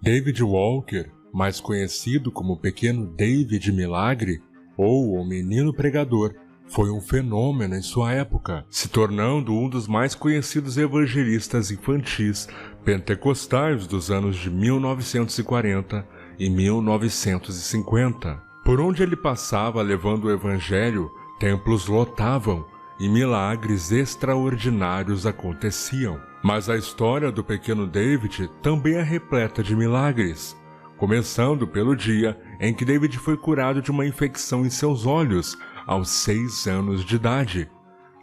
David Walker, mais conhecido como Pequeno David Milagre, ou o Menino Pregador, foi um fenômeno em sua época, se tornando um dos mais conhecidos evangelistas infantis pentecostais dos anos de 1940 e 1950. Por onde ele passava levando o evangelho, templos lotavam e milagres extraordinários aconteciam. Mas a história do pequeno David também é repleta de milagres, começando pelo dia em que David foi curado de uma infecção em seus olhos aos 6 anos de idade.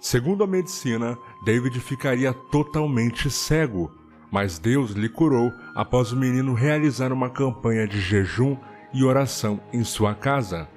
Segundo a medicina, David ficaria totalmente cego, mas Deus lhe curou após o menino realizar uma campanha de jejum e oração em sua casa.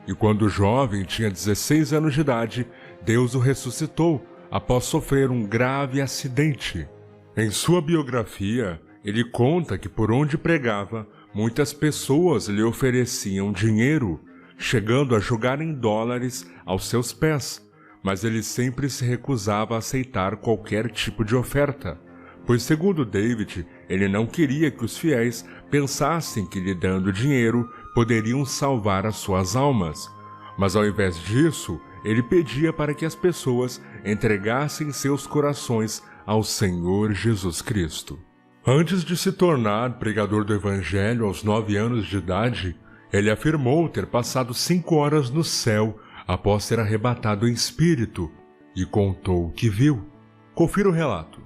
E quando o jovem tinha 16 anos de idade, Deus o ressuscitou após sofrer um grave acidente. Em sua biografia, ele conta que por onde pregava, muitas pessoas lhe ofereciam dinheiro, chegando a jogar em dólares aos seus pés, mas ele sempre se recusava a aceitar qualquer tipo de oferta, pois segundo David, ele não queria que os fiéis pensassem que lhe dando dinheiro poderiam salvar as suas almas, mas ao invés disso, ele pedia para que as pessoas entregassem seus corações ao Senhor Jesus Cristo. Antes de se tornar pregador do Evangelho aos 9 anos de idade, ele afirmou ter passado 5 horas no céu após ser arrebatado em espírito e contou o que viu. Confira o relato.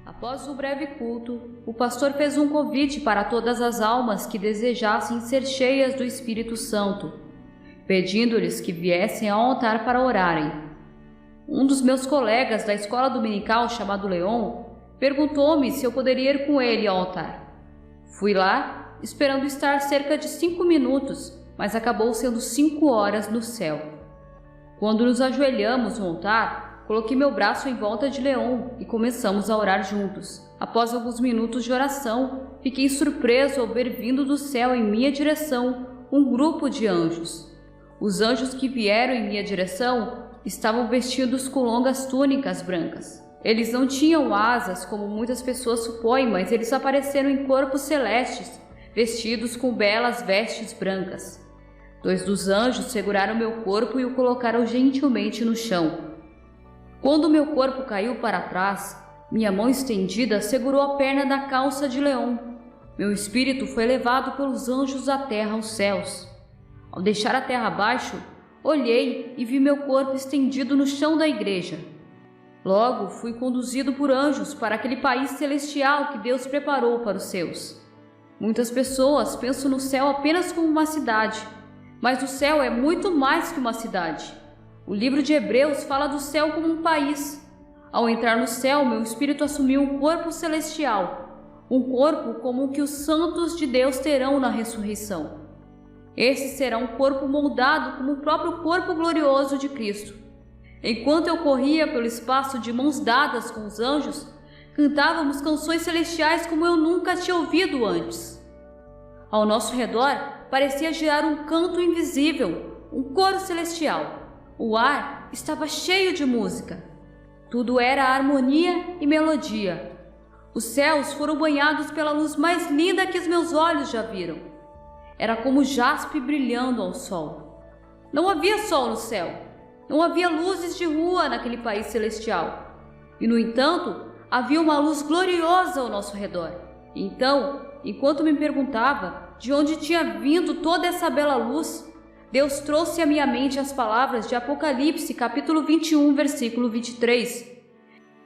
Após o breve culto, o pastor fez um convite para todas as almas que desejassem ser cheias do Espírito Santo, pedindo-lhes que viessem ao altar para orarem. Um dos meus colegas da escola dominical, chamado Leon, perguntou-me se eu poderia ir com ele ao altar. Fui lá, esperando estar cerca de 5 minutos, mas acabou sendo 5 horas no céu. Quando nos ajoelhamos no altar, coloquei meu braço em volta de Leon e começamos a orar juntos. Após alguns minutos de oração, fiquei surpreso ao ver vindo do céu em minha direção um grupo de anjos. Os anjos que vieram em minha direção estavam vestidos com longas túnicas brancas. Eles não tinham asas, como muitas pessoas supõem, mas eles apareceram em corpos celestes, vestidos com belas vestes brancas. 2 dos anjos seguraram meu corpo e o colocaram gentilmente no chão. Quando meu corpo caiu para trás, minha mão estendida segurou a perna da calça de Leon. Meu espírito foi levado pelos anjos da terra aos céus. Ao deixar a terra abaixo, olhei e vi meu corpo estendido no chão da igreja. Logo, fui conduzido por anjos para aquele país celestial que Deus preparou para os seus. Muitas pessoas pensam no céu apenas como uma cidade, mas o céu é muito mais que uma cidade. O livro de Hebreus fala do céu como um país. Ao entrar no céu, meu espírito assumiu um corpo celestial, um corpo como o que os santos de Deus terão na ressurreição. Esse será um corpo moldado como o próprio corpo glorioso de Cristo. Enquanto eu corria pelo espaço de mãos dadas com os anjos, cantávamos canções celestiais como eu nunca tinha ouvido antes. Ao nosso redor parecia girar um canto invisível, um coro celestial. O ar estava cheio de música. Tudo era harmonia e melodia. Os céus foram banhados pela luz mais linda que os meus olhos já viram. Era como jaspe brilhando ao sol. Não havia sol no céu. Não havia luzes de rua naquele país celestial. E, no entanto, havia uma luz gloriosa ao nosso redor. Então, enquanto me perguntava de onde tinha vindo toda essa bela luz, Deus trouxe à minha mente as palavras de Apocalipse, capítulo 21, versículo 23.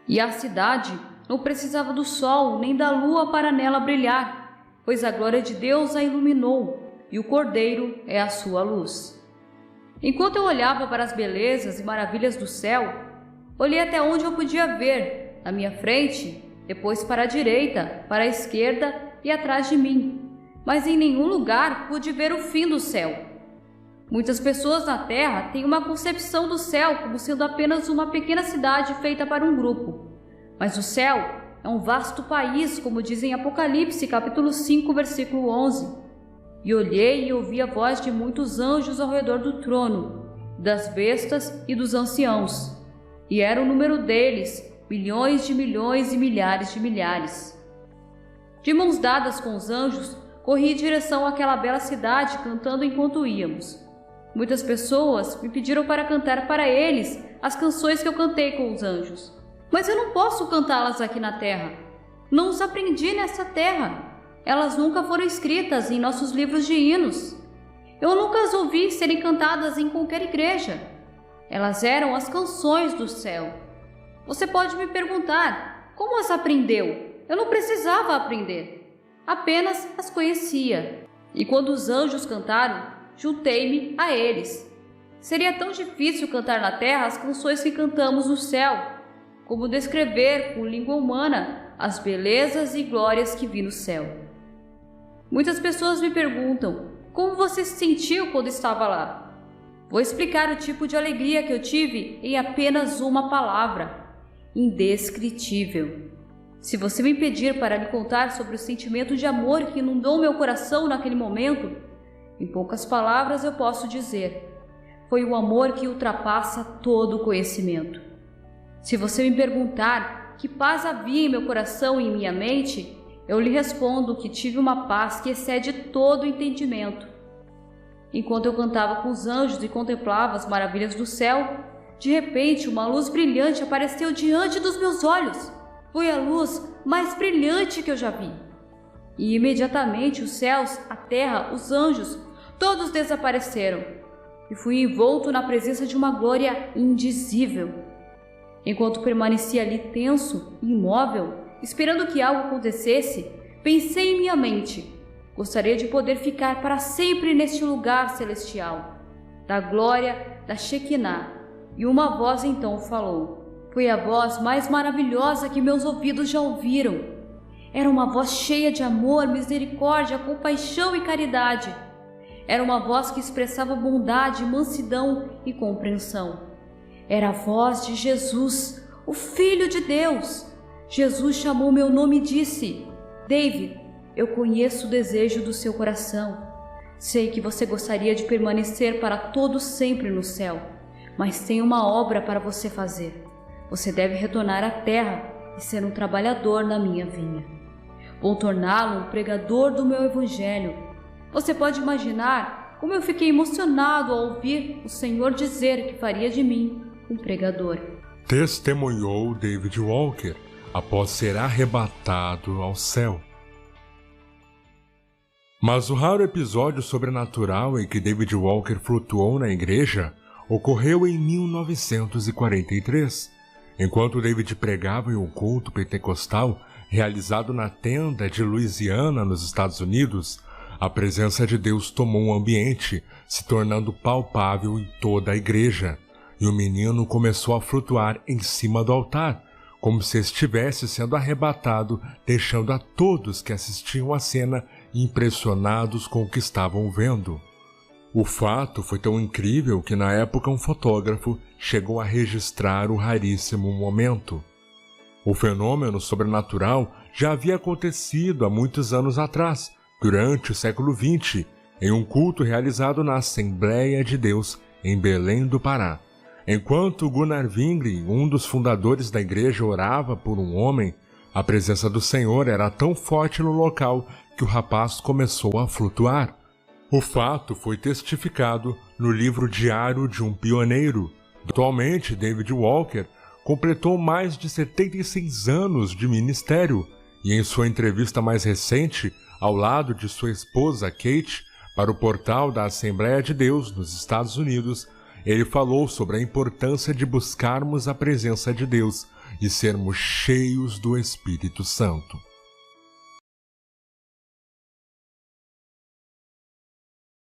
E a cidade não precisava do sol nem da lua para nela brilhar, pois a glória de Deus a iluminou, e o Cordeiro é a sua luz. Enquanto eu olhava para as belezas e maravilhas do céu, olhei até onde eu podia ver, na minha frente, depois para a direita, para a esquerda e atrás de mim, mas em nenhum lugar pude ver o fim do céu. Muitas pessoas na Terra têm uma concepção do céu como sendo apenas uma pequena cidade feita para um grupo. Mas o céu é um vasto país, como diz em Apocalipse, capítulo 5, versículo 11. E olhei e ouvi a voz de muitos anjos ao redor do trono, das bestas e dos anciãos. E era o número deles, milhões de milhões e milhares de milhares. De mãos dadas com os anjos, corri em direção àquela bela cidade cantando enquanto íamos. Muitas pessoas me pediram para cantar para eles as canções que eu cantei com os anjos. Mas eu não posso cantá-las aqui na terra. Não os aprendi nessa terra. Elas nunca foram escritas em nossos livros de hinos. Eu nunca as ouvi serem cantadas em qualquer igreja. Elas eram as canções do céu. Você pode me perguntar, como as aprendeu? Eu não precisava aprender. Apenas as conhecia. E quando os anjos cantaram, juntei-me a eles. Seria tão difícil cantar na terra as canções que cantamos no céu, como descrever com língua humana as belezas e glórias que vi no céu. Muitas pessoas me perguntam, como você se sentiu quando estava lá? Vou explicar o tipo de alegria que eu tive em apenas uma palavra: indescritível. Se você me pedir para lhe contar sobre o sentimento de amor que inundou meu coração naquele momento, em poucas palavras eu posso dizer: foi o amor que ultrapassa todo o conhecimento. Se você me perguntar que paz havia em meu coração e em minha mente, eu lhe respondo que tive uma paz que excede todo o entendimento. Enquanto eu cantava com os anjos e contemplava as maravilhas do céu, de repente uma luz brilhante apareceu diante dos meus olhos. Foi a luz mais brilhante que eu já vi. E imediatamente os céus, a terra, os anjos, todos desapareceram. E fui envolto na presença de uma glória indizível. Enquanto permanecia ali tenso e imóvel, esperando que algo acontecesse, pensei em minha mente: gostaria de poder ficar para sempre neste lugar celestial, da glória da Shekinah. E uma voz então falou. Foi a voz mais maravilhosa que meus ouvidos já ouviram. Era uma voz cheia de amor, misericórdia, compaixão e caridade. Era uma voz que expressava bondade, mansidão e compreensão. Era a voz de Jesus, o Filho de Deus. Jesus chamou meu nome e disse: David, eu conheço o desejo do seu coração. Sei que você gostaria de permanecer para todo sempre no céu, mas tem uma obra para você fazer. Você deve retornar à terra e ser um trabalhador na minha vinha. Vou torná-lo um pregador do meu evangelho. Você pode imaginar como eu fiquei emocionado ao ouvir o Senhor dizer que faria de mim um pregador. Testemunhou David Walker após ser arrebatado ao céu. Mas o raro episódio sobrenatural em que David Walker flutuou na igreja ocorreu em 1943, enquanto David pregava em um culto pentecostal realizado na tenda de Louisiana, nos Estados Unidos. A presença de Deus tomou um ambiente, se tornando palpável em toda a igreja, e o menino começou a flutuar em cima do altar, como se estivesse sendo arrebatado, deixando a todos que assistiam à cena impressionados com o que estavam vendo. O fato foi tão incrível que na época um fotógrafo chegou a registrar o raríssimo momento. O fenômeno sobrenatural já havia acontecido há muitos anos atrás, durante o século XX, em um culto realizado na Assembleia de Deus, em Belém do Pará. Enquanto Gunnar Wingren, um dos fundadores da igreja, orava por um homem, a presença do Senhor era tão forte no local que o rapaz começou a flutuar. O fato foi testificado no livro Diário de um Pioneiro. Atualmente, David Walker completou mais de 76 anos de ministério e em sua entrevista mais recente, ao lado de sua esposa Kate, para o portal da Assembleia de Deus nos Estados Unidos, ele falou sobre a importância de buscarmos a presença de Deus e sermos cheios do Espírito Santo.